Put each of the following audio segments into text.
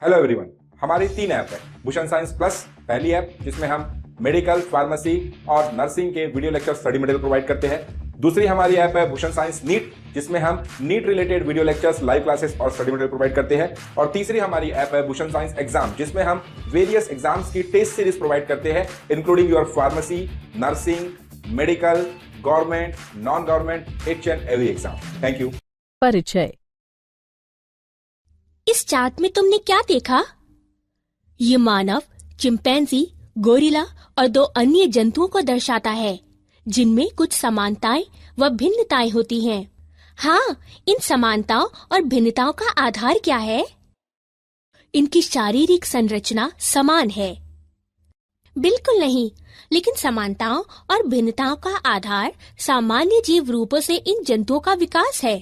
Hello everyone, हमारी 3 app है। Bhushan science plus पहली ऐप जिसमें हम मेडिकल, फार्मेसी और नर्सिंग के video lecture study material provide करते हैं। दूसरी हमारी ऐप है भूषण साइंस नीट, जिसमें हम NEET related video lectures, live classes और स्टडी मटेरियल प्रोवाइड करते हैं। और तीसरी हमारी ऐप है भूषण साइंस एग्जाम, जिसमें हम वेरियस एग्जाम्स की टेस्ट सीरीज प्रोवाइड करते हैं, including your pharmacy, nursing, medical, government, non government, each and every exam. Thank you. परिचय। इस चार्ट में तुमने क्या देखा? ये मानव, चिंपैंजी, गोरिल्ला और 2 अन्य जंतुओं को दर्शाता है, जिनमें कुछ समानताएं व भिन्नताएं होती हैं। हाँ, इन समानताओं और भिन्नताओं का आधार क्या है? इनकी शारीरिक संरचना समान है? बिल्कुल नहीं, लेकिन समानताओं और भिन्नताओं का आधार सामान्य जीव रूपों से इन जंतुओं का विकास है।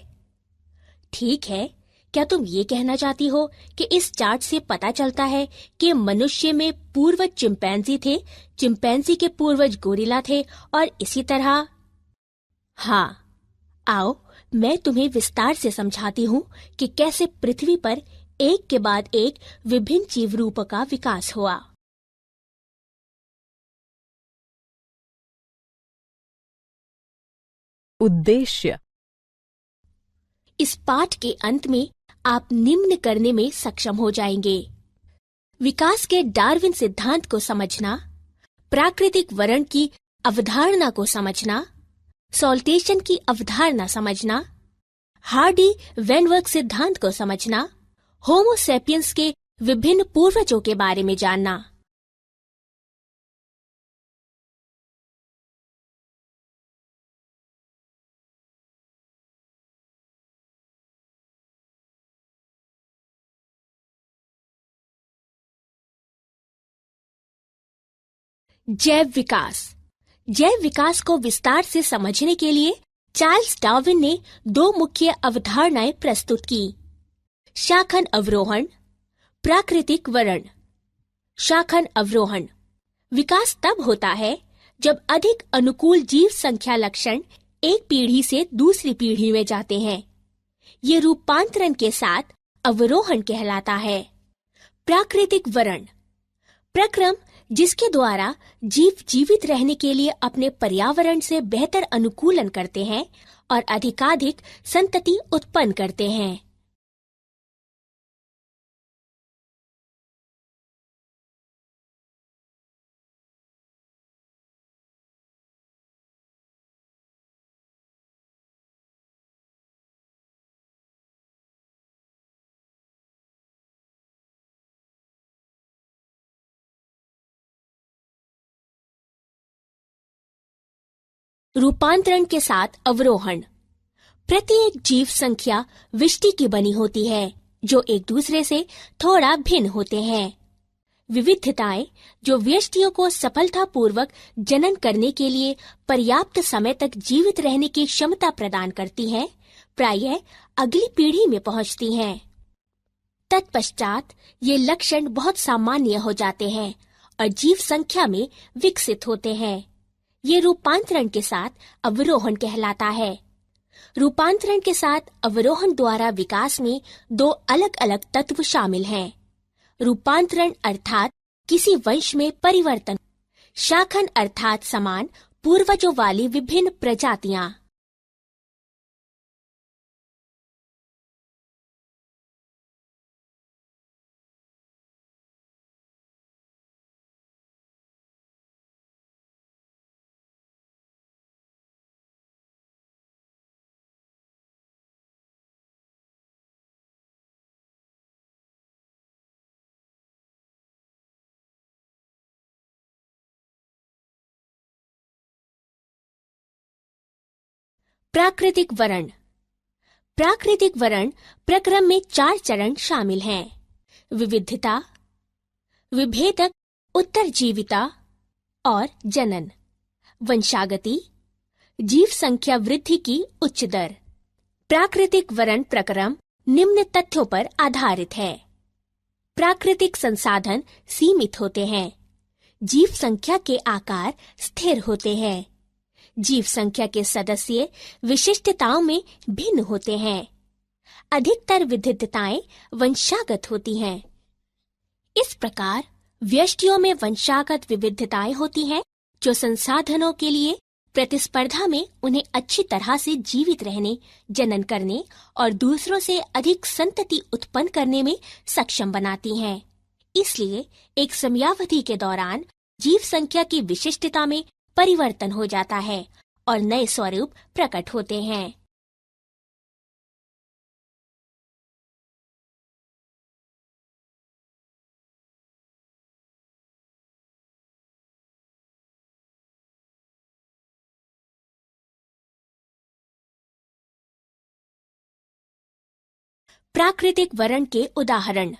ठीक है, क्या तुम ये कहना चाहती हो कि इस चार्ट से पता चलता है कि मनुष्य में पूर्वज चिंपैंजी थे, चिंपैंजी के पूर्वज गोरिल्ला थे और इसी तरह? हाँ, आओ मैं तुम्हें विस्तार से समझाती हूँ कि कैसे पृथ्वी पर एक के बाद एक विभिन्न जीव रूपों का विकास हुआ। उद्देश्य। इस पाठ के अंत में आप निम्न करने में सक्षम हो जाएंगे: विकास के डार्विन सिद्धांत को समझना, प्राकृतिक वर्ण की अवधारणा को समझना, सॉल्टेशन की अवधारणा समझना, हार्डी वेनवर्ग सिद्धांत को समझना, होमो सेपियंस के विभिन्न पूर्वजों के बारे में जानना। जैव विकास। जैव विकास को विस्तार से समझने के लिए चार्ल्स डार्विन ने 2 मुख्य अवधारणाएं प्रस्तुत की: शाखन अवरोहण, प्राकृतिक वर्ण। शाखन अवरोहण विकास तब होता है जब अधिक अनुकूल जीव संख्या लक्षण एक पीढ़ी से दूसरी पीढ़ी में जाते हैं। ये रूपांतरण के साथ अवरोहण कहलाता है। प्राकृतिक वर्ण प्रक्रम जिसके द्वारा जीव जीवित रहने के लिए अपने पर्यावरण से बेहतर अनुकूलन करते हैं और अधिकाधिक संतति उत्पन्न करते हैं। रूपांतरण के साथ अवरोहण प्रत्येक जीव संख्या विष्टि की बनी होती है, जो एक दूसरे से थोड़ा भिन्न होते हैं। विविधताएं जो व्यष्टियों को सफलतापूर्वक जनन करने के लिए पर्याप्त समय तक जीवित रहने की क्षमता प्रदान करती हैं, प्रायः अगली पीढ़ी में पहुंचती हैं। तत्पश्चात ये लक्षण बहुत सामान्य हो जाते हैं और जीव संख्या में विकसित होते हैं। ये रूपांतरण के साथ अवरोहण कहलाता है। रूपांतरण के साथ अवरोहण द्वारा विकास में 2 अलग अलग तत्व शामिल हैं: रूपांतरण अर्थात किसी वंश में परिवर्तन, शाखन अर्थात समान पूर्वजों वाली विभिन्न प्रजातियां। प्राकृतिक वर्ण। प्राकृतिक वर्ण प्रक्रम में 4 चरण शामिल हैं: विविधता, विभेदक उत्तरजीविता और जनन। वंशागति, जीव संख्या वृद्धि की उच्च दर। प्राकृतिक वर्ण प्रक्रम निम्न तथ्यों पर आधारित है: प्राकृतिक संसाधन सीमित होते हैं, जीव संख्या के आकार स्थिर होते हैं, जीव संख्या के सदस्य विशिष्टताओं में भिन्न होते हैं, अधिकतर विविधताएं वंशागत होती हैं। इस प्रकार व्यष्टियों में वंशागत विविधताएं होती हैं जो संसाधनों के लिए प्रतिस्पर्धा में उन्हें अच्छी तरह से जीवित रहने, जनन करने और दूसरों से अधिक संतति उत्पन्न करने में सक्षम बनाती हैं। इसलिए एक समयावधि के दौरान जीव संख्या की विशिष्टता में परिवर्तन हो जाता है और नए स्वरूप प्रकट होते हैं। प्राकृतिक वर्ण के उदाहरण।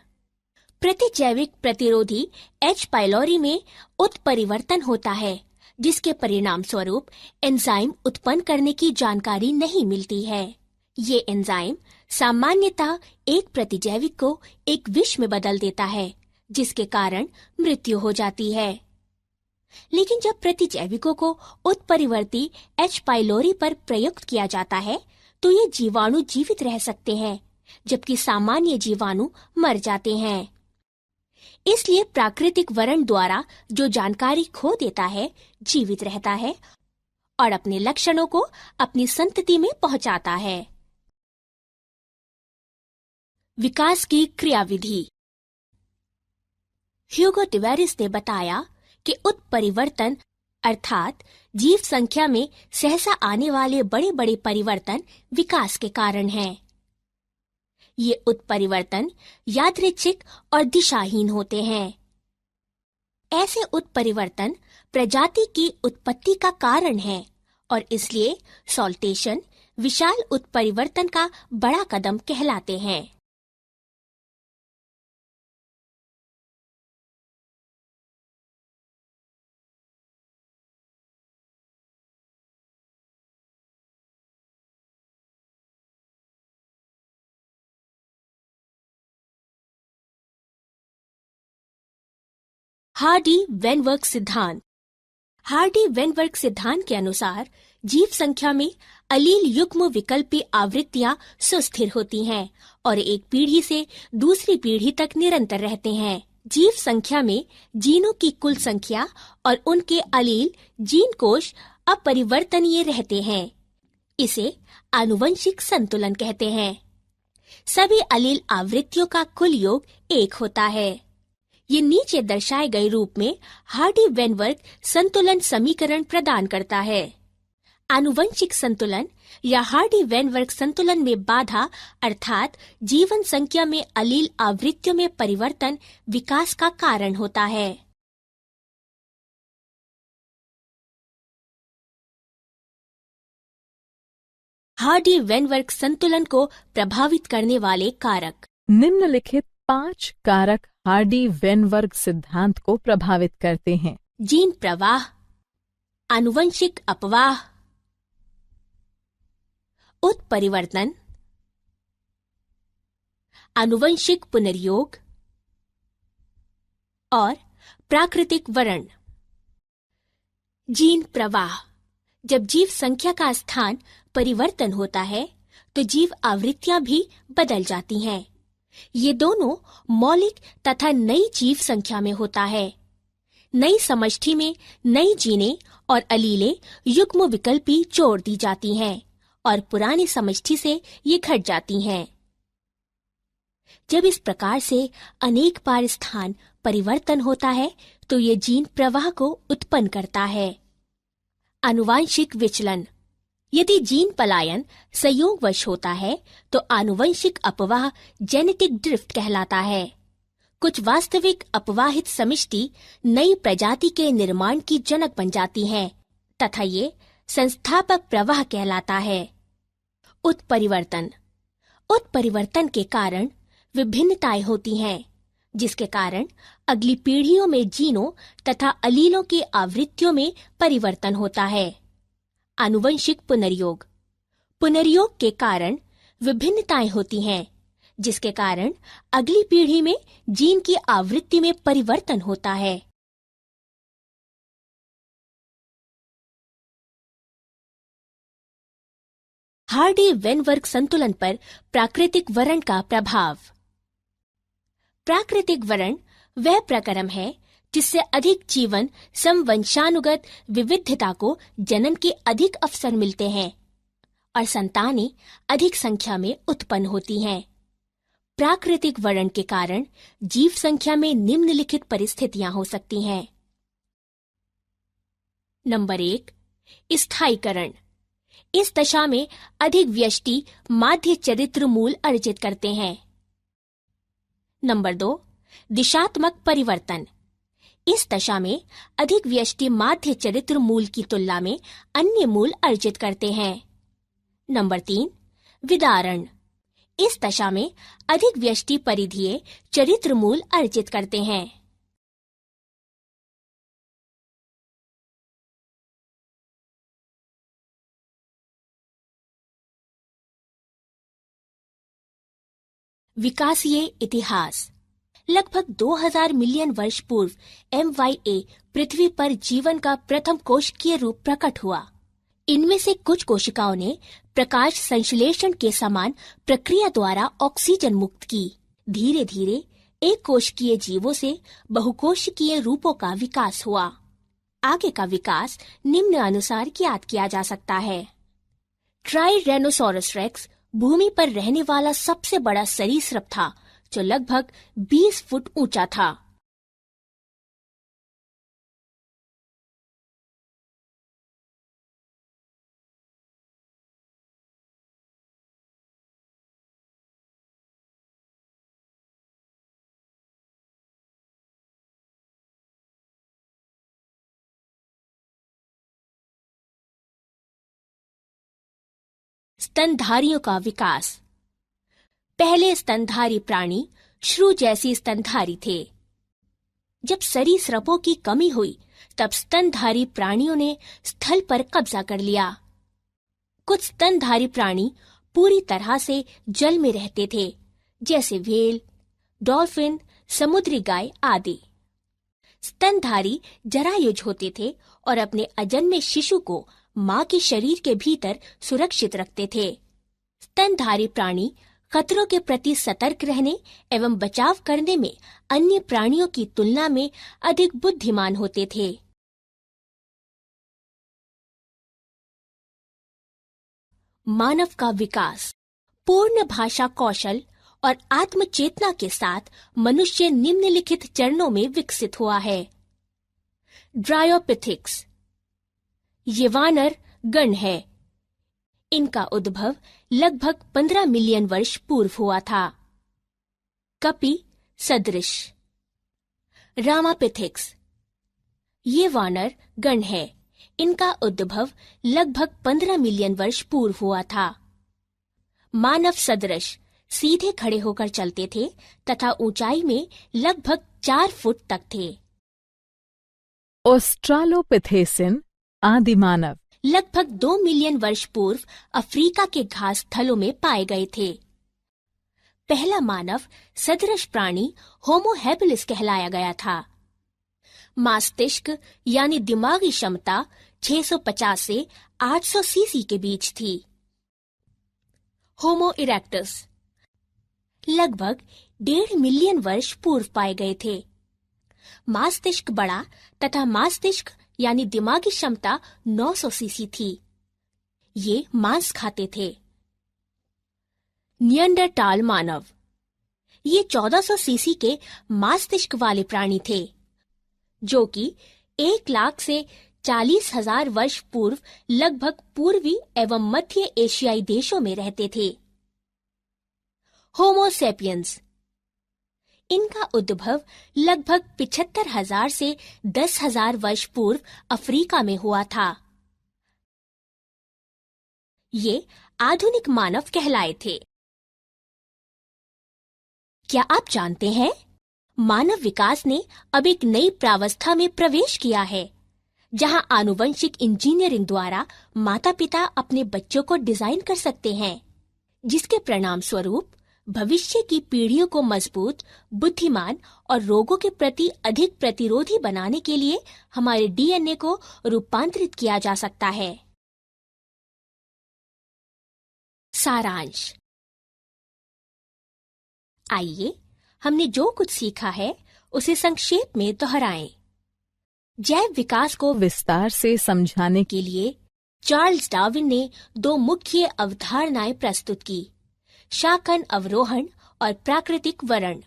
प्रतिजैविक प्रतिरोधी H. पाइलोरी में उत्परिवर्तन होता है, जिसके परिणाम स्वरूप एंजाइम उत्पन्न करने की जानकारी नहीं मिलती है। ये एंजाइम सामान्यतः एक प्रतिजैविक को एक विष में बदल देता है, जिसके कारण मृत्यु हो जाती है। लेकिन जब प्रतिजैविकों को उत्परिवर्ती H. पाइलोरी पर प्रयुक्त किया जाता है, तो ये जीवाणु जीवित रह सकते हैं, जबकि सामान्य जीवाणु मर जाते हैं। इसलिए प्राकृतिक वर्ण द्वारा जो जानकारी खो देता है, जीवित रहता है और अपने लक्षणों को अपनी संतति में पहुंचाता है। विकास की क्रियाविधि। ह्यूगो टिवेरिस ने बताया कि उत्परिवर्तन अर्थात जीव संख्या में सहसा आने वाले बड़े बड़े परिवर्तन विकास के कारण हैं। ये उत्परिवर्तन यादृच्छिक और दिशाहीन होते हैं। ऐसे उत्परिवर्तन प्रजाति की उत्पत्ति का कारण है और इसलिए सॉल्टेशन विशाल उत्परिवर्तन का बड़ा कदम कहलाते हैं। हार्डी-वेनवर्ग सिद्धांत। हार्डी-वेनवर्ग सिद्धांत के अनुसार जीव संख्या में अलील युग्म विकल्पी आवृत्तियां सुस्थिर होती हैं और एक पीढ़ी से दूसरी पीढ़ी तक निरंतर रहते हैं। जीव संख्या में जीनों की कुल संख्या और उनके अलील जीन कोश अपरिवर्तनीय रहते हैं। इसे आनुवंशिक संतुलन कहते हैं। सभी अलील आवृत्तियों का कुल योग 1 होता है। ये नीचे दर्शाए गए रूप में हार्डी-वेनवर्ग संतुलन समीकरण प्रदान करता है। आनुवंशिक संतुलन या हार्डी-वेनवर्ग संतुलन में बाधा अर्थात जीवन संख्या में अलील आवृत्तियों में परिवर्तन विकास का कारण होता है। हार्डी-वेनवर्ग संतुलन को प्रभावित करने वाले कारक। निम्नलिखित 5 कारक हार्डी-वेनवर्ग सिद्धांत को प्रभावित करते हैं। जीन प्रवाह, आनुवंशिक अपवाह, उत्परिवर्तन, आनुवंशिक पुनर्योग और प्राकृतिक वर्ण। जीन प्रवाह। जब जीव संख्या का स्थान परिवर्तन होता है तो जीव आवृत्तियां भी बदल जाती हैं। ये दोनों मौलिक तथा नई जीव संख्या में होता है। नई समष्टि में नई जीनें और अलीलें युग्म विकल्पी जोड़ दी जाती हैं और पुरानी समष्टि से ये घट जाती हैं। जब इस प्रकार से अनेक बार स्थान परिवर्तन होता है तो ये जीन प्रवाह को उत्पन्न करता है। आनुवांशिक विचलन। यदि जीन पलायन संयोगवश होता है तो आनुवंशिक अपवाह जेनेटिक ड्रिफ्ट कहलाता है। कुछ वास्तविक अपवाहित समष्टि नई प्रजाति के निर्माण की जनक बन जाती हैं तथा ये संस्थापक प्रवाह कहलाता है। उत्परिवर्तन। उत्परिवर्तन के कारण विभिन्नताएं होती हैं, जिसके कारण अगली पीढ़ियों में जीनों तथा अलीलों की आवृत्तियों में परिवर्तन होता है। आनुवंशिक पुनर्योग। पुनर्योग के कारण विभिन्नताएं होती हैं, जिसके कारण अगली पीढ़ी में जीन की आवृत्ति में परिवर्तन होता है। हार्डी-वेनवर्ग संतुलन पर प्राकृतिक वर्ण का प्रभाव। प्राकृतिक वर्ण वह प्रक्रम है जिससे अधिक जीवन समवंशानुगत विविधता को जन्म के अधिक अवसर मिलते हैं और संतानें अधिक संख्या में उत्पन्न होती हैं। प्राकृतिक वर्णन के कारण जीव संख्या में निम्नलिखित परिस्थितियां हो सकती हैं। नंबर 1, स्थायीकरण। इस दशा में अधिक व्यष्टि माध्य चरित्र मूल अर्जित करते हैं। नंबर 2, दिशात्मक परिवर्तन। इस दशा में अधिक व्यष्टि माध्य चरित्र मूल की तुलना में अन्य मूल अर्जित करते हैं। नंबर 3, विदारण। इस दशा में अधिक व्यष्टि परिधीय चरित्र मूल अर्जित करते हैं। विकासीय इतिहास। लगभग 2000 मिलियन वर्ष पूर्व MYA पृथ्वी पर जीवन का प्रथम कोशिकीय रूप प्रकट हुआ। इनमें से कुछ कोशिकाओं ने प्रकाश संश्लेषण के समान प्रक्रिया द्वारा ऑक्सीजन मुक्त की। धीरे धीरे एक कोशिकीय जीवों से बहुकोशिकीय रूपों का विकास हुआ। आगे का विकास निम्न अनुसार ज्ञात किया जा सकता है। ट्राइरेनोसोरस रेक्स भूमि पर रहने वाला सबसे बड़ा सरीसृप था, जो लगभग 20 फुट ऊंचा था। स्तनधारियों का विकास। पहले स्तनधारी प्राणी श्रू जैसी स्तनधारी थे। जब सरीसृपों की कमी हुई, तब स्तनधारी प्राणियों ने स्थल पर कब्जा कर लिया। कुछ स्तनधारी प्राणी पूरी तरह से जल में रहते थे, जैसे व्हेल, डॉल्फिन, समुद्री गाय आदि। स्तनधारी जरायुज होते थे और अपने अजन्मे शिशु को मां के शरीर के भीतर सुरक्षित रखते थे। स्तनधारी प्राणी खतरों के प्रति सतर्क रहने एवं बचाव करने में अन्य प्राणियों की तुलना में अधिक बुद्धिमान होते थे। मानव का विकास। पूर्ण भाषा कौशल और आत्मचेतना के साथ मनुष्य निम्नलिखित चरणों में विकसित हुआ है। ड्रायोपिथिक्स। ये वानर गण है। इनका उद्भव लगभग 15 मिलियन वर्ष पूर्व हुआ था। कपि सदृश। रामापिथिक्स। ये वानर गण है। इनका उद्भव लगभग 15 मिलियन वर्ष पूर्व हुआ था। मानव सदृश सीधे खड़े होकर चलते थे तथा ऊंचाई में लगभग 4 फुट तक थे। ऑस्ट्रालोपिथेसिन आदि मानव लगभग 2 मिलियन वर्ष पूर्व अफ्रीका के घास स्थलों में पाए गए थे। पहला मानव सदृश प्राणी होमो हैबिलिस कहलाया गया था। मस्तिष्क यानी दिमागी क्षमता 650 से 800 सीसी के बीच थी। होमो इरेक्टस लगभग 1.5 मिलियन वर्ष पूर्व पाए गए थे। मस्तिष्क बड़ा तथा मस्तिष्क यानी दिमागी क्षमता 900 सीसी थी। ये मांस खाते थे। नियंडरटाल मानव ये 1400 सीसी के मस्तिष्क वाले प्राणी थे, जो कि 1 लाख से 40,000 वर्ष पूर्व लगभग पूर्वी एवं मध्य एशियाई देशों में रहते थे। होमो सेपियंस इनका उद्भव लगभग 75,000 से 10,000 वर्ष पूर्व अफ्रीका में हुआ था। ये आधुनिक मानव कहलाए थे। क्या आप जानते हैं, मानव विकास ने अब एक नई प्रावस्था में प्रवेश किया है, जहां आनुवंशिक इंजीनियरिंग द्वारा माता पिता अपने बच्चों को डिजाइन कर सकते हैं, जिसके परिणाम स्वरूप भविष्य की पीढ़ियों को मजबूत, बुद्धिमान और रोगों के प्रति अधिक प्रतिरोधी बनाने के लिए हमारे डीएनए को रूपांतरित किया जा सकता है। सारांश। आइए, हमने जो कुछ सीखा है उसे संक्षेप में दोहराएं। जैव विकास को विस्तार से समझाने के लिए चार्ल्स डार्विन ने 2 मुख्य अवधारणाएं प्रस्तुत की, शाकन अवरोहण और प्राकृतिक वरण।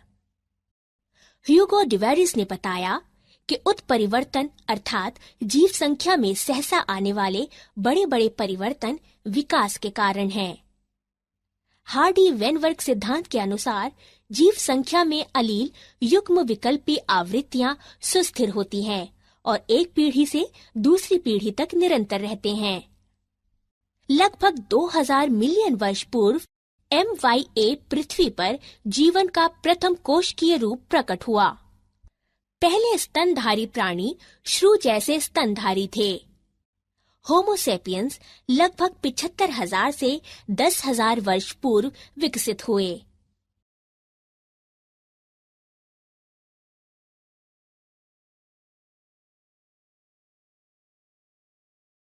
ह्यूगो डिवेरिस ने बताया कि उत्परिवर्तन अर्थात जीव संख्या में सहसा आने वाले बड़े बड़े परिवर्तन विकास के कारण हैं। हार्डी वेनवर्ग सिद्धांत के अनुसार जीव संख्या में अलील युग्म विकल्पी आवृत्तियां सुस्थिर होती हैं और एक पीढ़ी से दूसरी पीढ़ी तक निरंतर रहते हैं। लगभग 2000 मिलियन वर्ष पूर्व MYA पृथ्वी पर जीवन का प्रथम कोशिकीय रूप प्रकट हुआ। पहले स्तनधारी प्राणी श्रू जैसे स्तनधारी थे। होमोसेपियंस लगभग 75,000 से 10,000 वर्ष पूर्व विकसित हुए।